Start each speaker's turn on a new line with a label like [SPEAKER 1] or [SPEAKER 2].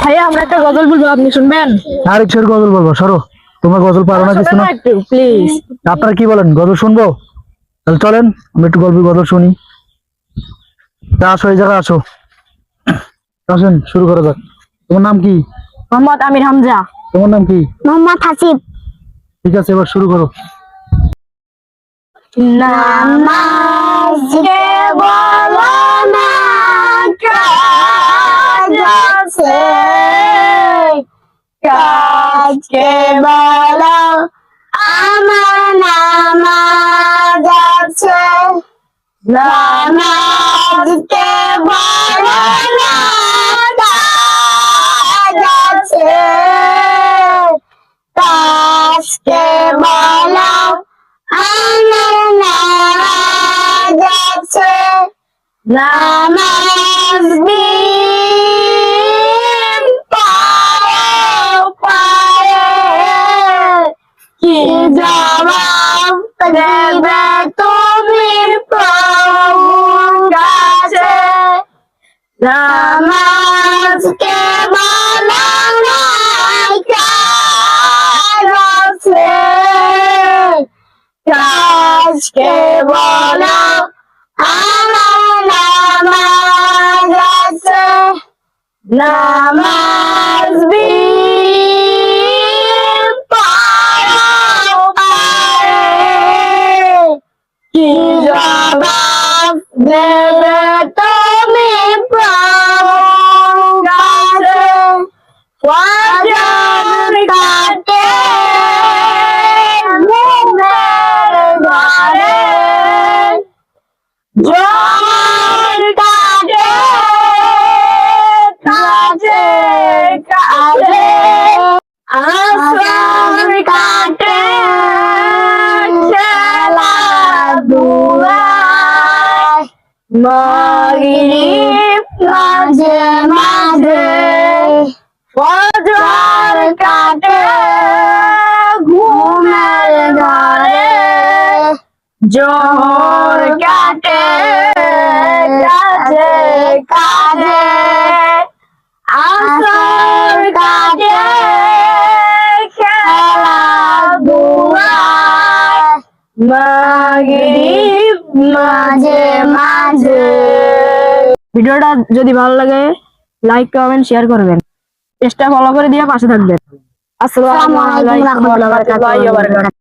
[SPEAKER 1] ভাইয়া আমরা একটা গজল বলবো, আপনি শুনবেন?
[SPEAKER 2] আর কিসের গজল বলবো, সরো। তোমরা গজল পারো না কিছু না।
[SPEAKER 1] একটু প্লিজ।
[SPEAKER 2] আপনারা কি বলেন, গজল শুনবো? তাহলে চলেন আমরা একটু গজল শুনি। তা আসো, এই জায়গায় আসো, আসেন শুরু করা যাক। তোমার নাম কি?
[SPEAKER 1] মোহাম্মদ আমির হামজা।
[SPEAKER 2] তোমার নাম কি?
[SPEAKER 1] মোহাম্মদ হাসিব।
[SPEAKER 2] ঠিক আছে, এবার শুরু করো।
[SPEAKER 1] নামাজকে বলো না কাজ আছে, কাজকে বলো আমার নামাজ আছে। নামাজকে বলো না কাজ আছে, কাজকে বলো আমার নামাজ আছে। নামাজ বিন পায়ে পায়ে কি জবাব দেবে তুমি প্রভুর কাছে। নামাজকে বলো না কাজ আছে, কাজকে বলো আমার নামাজ আছে। নামাজ বিন পায়ে পায়ে কি জবাব দেবে তুমি প্রভুর কাছে। ফজর কাটে ঘুমের ঘরে, জোহর কাটে কাজে কাজে, আসর কাটে খেলাধুলায়, মাগরিব মাঝে মাঝে, ফজর কাটে ঘুমের ঘরে, জোহর কাটে কাজে কাজে, আসর কাটে খেলাধুলায়, মাগরিব মাঝে মাঝে। ভিডিওটা যদি ভালো লাগে লাইক কমেন্ট শেয়ার করবেন, চেষ্টা ফলো করে দিয়ে পাশে থাকবেন। আসসালামু আলাইকুম ওয়া রাহমাতুল্লাহি ওয়া বারাকাতুহু।